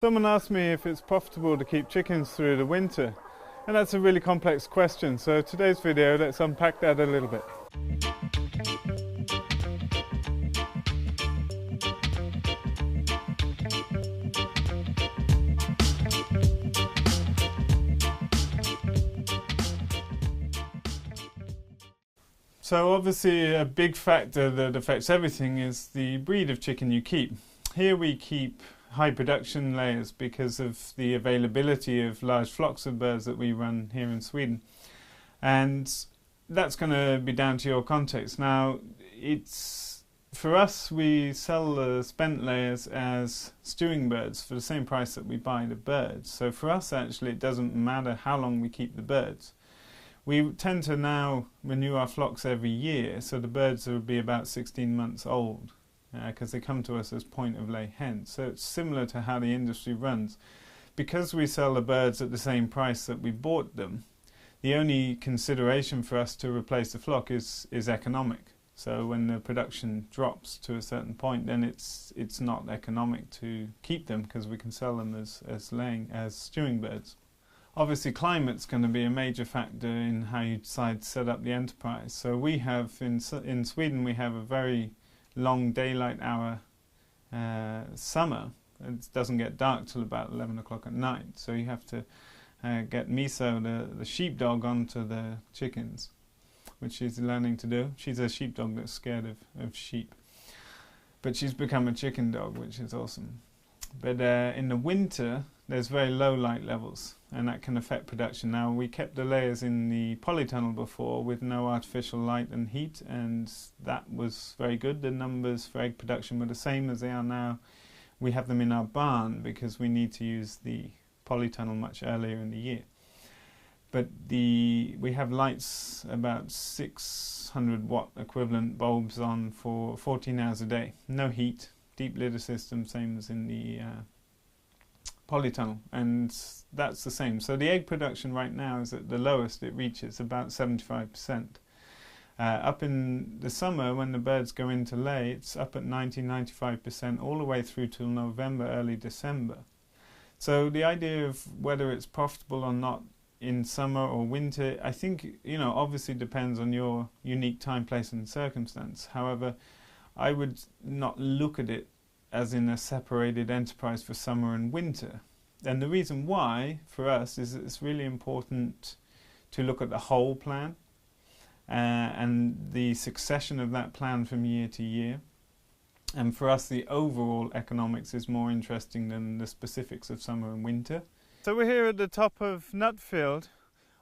Someone asked me if it's profitable to keep chickens through the winter, and that's a really complex question, so today's video, let's unpack that a little bit. So obviously a big factor that affects everything is the breed of chicken you keep. Here we keep high production layers because of the availability of large flocks of birds that we run here in Sweden, and that's going to be down to your context. Now, for us, we sell the spent layers as stewing birds for the same price that we buy the birds. So for us, actually, it doesn't matter how long we keep the birds. We tend to now renew our flocks every year, so the birds will be about 16 months old. Because they come to us as point of lay hens. So it's similar to how the industry runs. Because we sell the birds at the same price that we bought them, the only consideration for us to replace the flock is economic. So when the production drops to a certain point, then it's not economic to keep them because we can sell them as stewing birds. Obviously, climate's going to be a major factor in how you decide to set up the enterprise. So we have in Sweden we have a very long daylight hour summer. It doesn't get dark till about 11 o'clock at night, so you have to get Miso, the sheepdog, onto the chickens, which she's learning to do. She's a sheepdog that's scared of sheep, but she's become a chicken dog, which is awesome. But in the winter there's very low light levels, and that can affect production. Now, we kept the layers in the polytunnel before with no artificial light and heat, and that was very good. The numbers for egg production were the same as they are now. We have them in our barn because we need to use the polytunnel much earlier in the year. But we have lights, about 600 watt equivalent bulbs on for 14 hours a day. No heat, deep litter system, same as in the polytunnel, and that's the same. So the egg production right now is at the lowest it reaches, about 75%. Up in the summer, when the birds go into lay, it's up at 90-95% all the way through till November, early December. So the idea of whether it's profitable or not in summer or winter, I think, obviously depends on your unique time, place and circumstance. However, I would not look at it as in a separated enterprise for summer and winter. And the reason why, for us, is it's really important to look at the whole plan and the succession of that plan from year to year. And for us, the overall economics is more interesting than the specifics of summer and winter. So we're here at the top of Nutfield,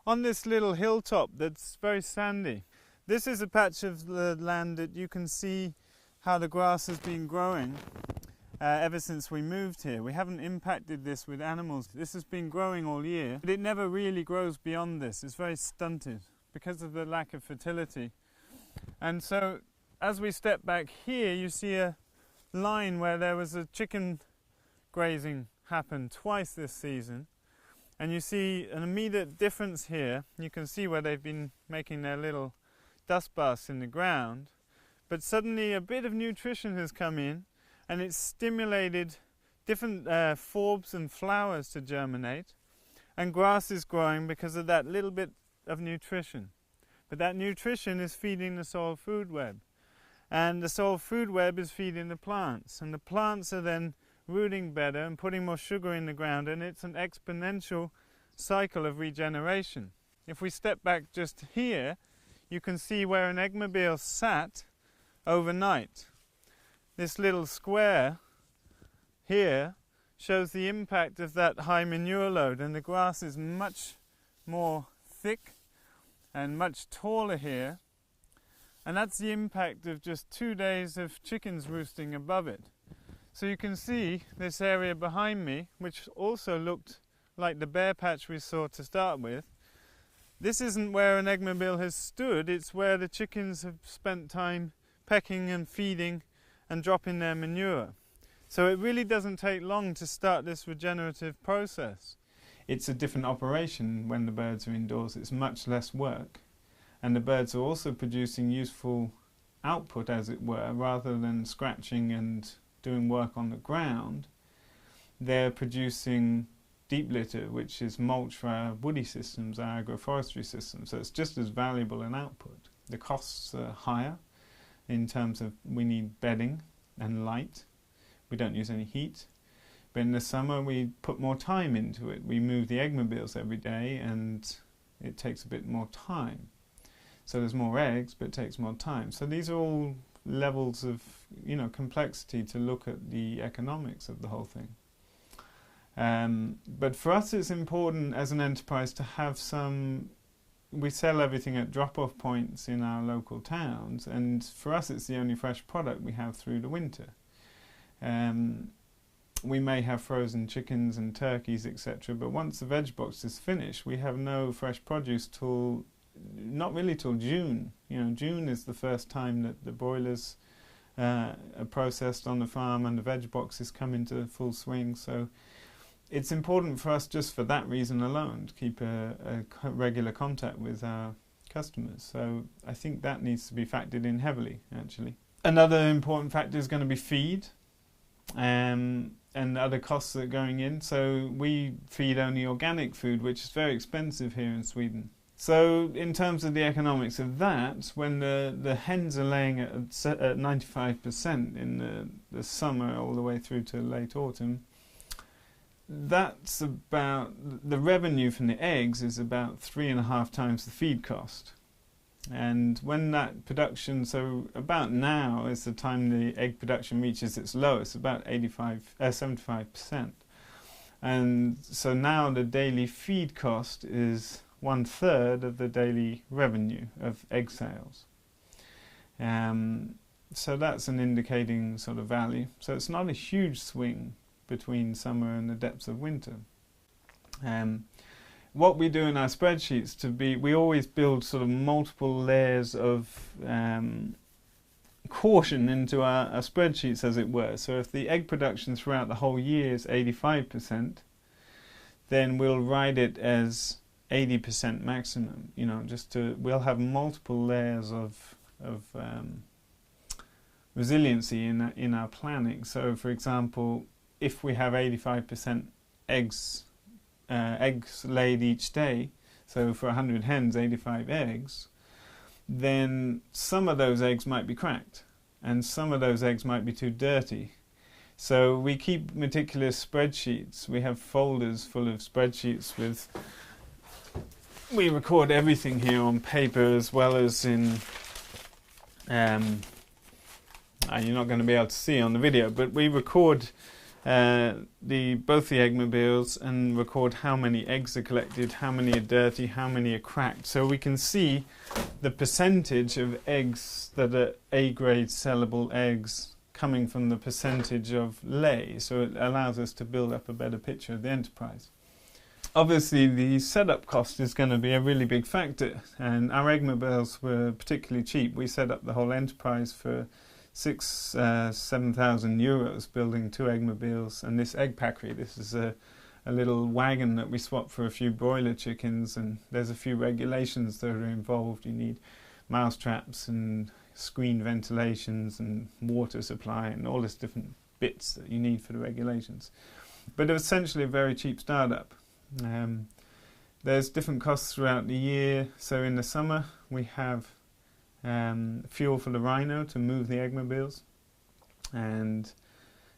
on this little hilltop that's very sandy. This is a patch of the land that you can see how the grass has been growing ever since we moved here. We haven't impacted this with animals. This has been growing all year, but it never really grows beyond this. It's very stunted because of the lack of fertility. And so as we step back here, you see a line where there was a chicken grazing happen twice this season. And you see an immediate difference here. You can see where they've been making their little dust baths in the ground. But suddenly a bit of nutrition has come in, and it's stimulated different forbs and flowers to germinate, and grass is growing because of that little bit of nutrition. But that nutrition is feeding the soil food web, and the soil food web is feeding the plants, and the plants are then rooting better and putting more sugar in the ground, and it's an exponential cycle of regeneration. If we step back just here, you can see where an eggmobile sat overnight. This little square here shows the impact of that high manure load, and the grass is much more thick and much taller here, and that's the impact of just 2 days of chickens roosting above it. So you can see this area behind me, which also looked like the bare patch we saw to start with. This isn't where an eggmobile has stood, it's where the chickens have spent time pecking and feeding and dropping their manure. So it really doesn't take long to start this regenerative process. It's a different operation when the birds are indoors. It's much less work, and the birds are also producing useful output, as it were, rather than scratching and doing work on the ground. they're producing deep litter, which is mulch for our woody systems, our agroforestry systems. So it's just as valuable an output. The costs are higher in terms of we need bedding and light. We don't use any heat. But in the summer we put more time into it. We move the egg mobiles every day and it takes a bit more time. So there's more eggs, but it takes more time. So these are all levels of, complexity to look at the economics of the whole thing. But for us it's important as an enterprise to have we sell everything at drop-off points in our local towns, and for us it's the only fresh product we have through the winter. We may have frozen chickens and turkeys, etc., but once the veg box is finished, we have no fresh produce not really till June. June is the first time that the broilers are processed on the farm and the veg boxes come into full swing. So it's important for us just for that reason alone to keep a regular contact with our customers. So I think that needs to be factored in heavily, actually. Another important factor is going to be feed and other costs that are going in. So we feed only organic food, which is very expensive here in Sweden. So in terms of the economics of that, when the hens are laying at 95% in the summer all the way through to late autumn, that's about, the revenue from the eggs is about 3.5 times the feed cost. And when that production, so about now is the time the egg production reaches its lowest, about 75%. And so now the daily feed cost is 1/3 of the daily revenue of egg sales. So that's an indicating sort of value. So it's not a huge swing between summer and the depths of winter. What we do in our spreadsheets we always build sort of multiple layers of caution into our spreadsheets, as it were. So if the egg production throughout the whole year is 85%, then we'll write it as 80% maximum. We'll have multiple layers of resiliency in our planning. So for example, if we have 85% eggs laid each day, so for 100 hens, 85 eggs, then some of those eggs might be cracked and some of those eggs might be too dirty. So we keep meticulous spreadsheets. We have folders full of spreadsheets we record everything here on paper as well as in you're not going to be able to see on the video, but we record both the egg mobiles and record how many eggs are collected, how many are dirty, how many are cracked. So we can see the percentage of eggs that are A-grade sellable eggs coming from the percentage of lay. So it allows us to build up a better picture of the enterprise. Obviously the setup cost is going to be a really big factor, and our egg mobiles were particularly cheap. We set up the whole enterprise for 7,000 euros building 2 egg mobiles and this egg packery. This is a little wagon that we swapped for a few broiler chickens, and there's a few regulations that are involved. You need mouse traps and screen ventilations and water supply and all this different bits that you need for the regulations. But it's essentially a very cheap startup. There's different costs throughout the year. So in the summer we have fuel for the rhino to move the egg mobiles, and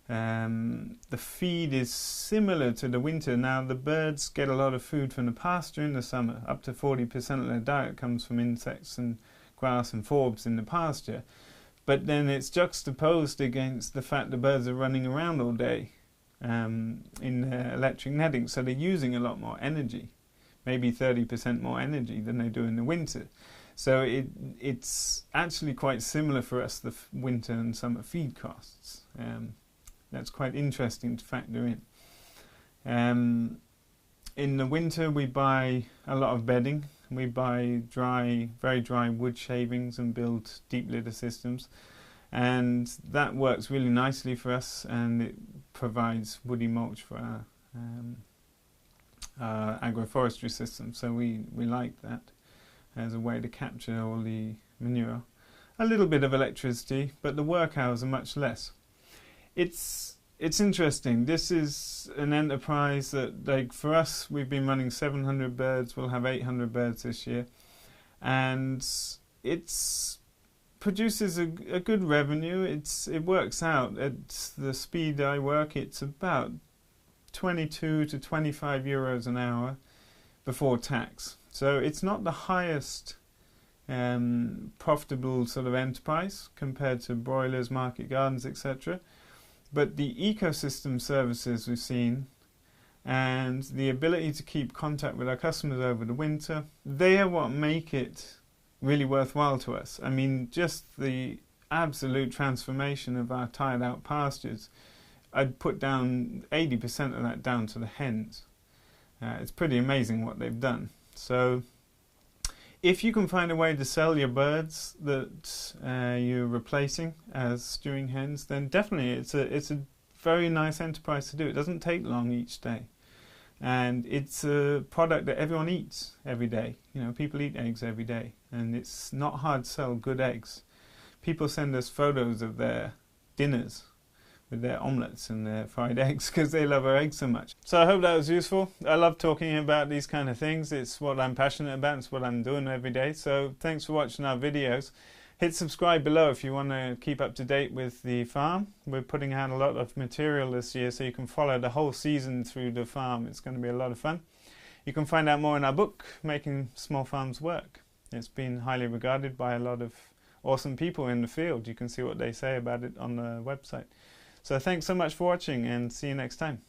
the feed is similar to the winter. Now the birds get a lot of food from the pasture in the summer. Up to 40% of their diet comes from insects and grass and forbs in the pasture, but then it's juxtaposed against the fact the birds are running around all day in electric netting, so they're using a lot more energy, maybe 30% more energy than they do in the winter. So it's actually quite similar for us, the winter and summer feed costs. That's quite interesting to factor in. In the winter we buy a lot of bedding. We buy very dry wood shavings and build deep litter systems. And that works really nicely for us, and it provides woody mulch for our agroforestry system. So we like that as a way to capture all the manure. A little bit of electricity, but the work hours are much less. It's it's interesting. This is an enterprise that, like, for us, we've been running 700 birds. We'll have 800 birds this year. And it's produces a good revenue. It works out at the speed I work. It's about 22 to 25 euros an hour before tax. So it's not the highest profitable sort of enterprise compared to broilers, market gardens, etc. But the ecosystem services we've seen and the ability to keep contact with our customers over the winter, they are what make it really worthwhile to us. I mean, just the absolute transformation of our tired out pastures, I'd put down 80% of that down to the hens. It's pretty amazing what they've done. So if you can find a way to sell your birds that you're replacing as stewing hens, then definitely it's a very nice enterprise to do. It doesn't take long each day. And it's a product that everyone eats every day. You know, people eat eggs every day, and it's not hard to sell good eggs. People send us photos of their dinners with their omelettes and their fried eggs because they love our eggs so much. So I hope that was useful. I love talking about these kind of things. It's what I'm passionate about. It's what I'm doing every day. So thanks for watching our videos. Hit subscribe below if you want to keep up to date with the farm. We're putting out a lot of material this year so you can follow the whole season through the farm. It's going to be a lot of fun. You can find out more in our book, Making Small Farms Work. It's been highly regarded by a lot of awesome people in the field. You can see what they say about it on the website. So thanks so much for watching, and see you next time.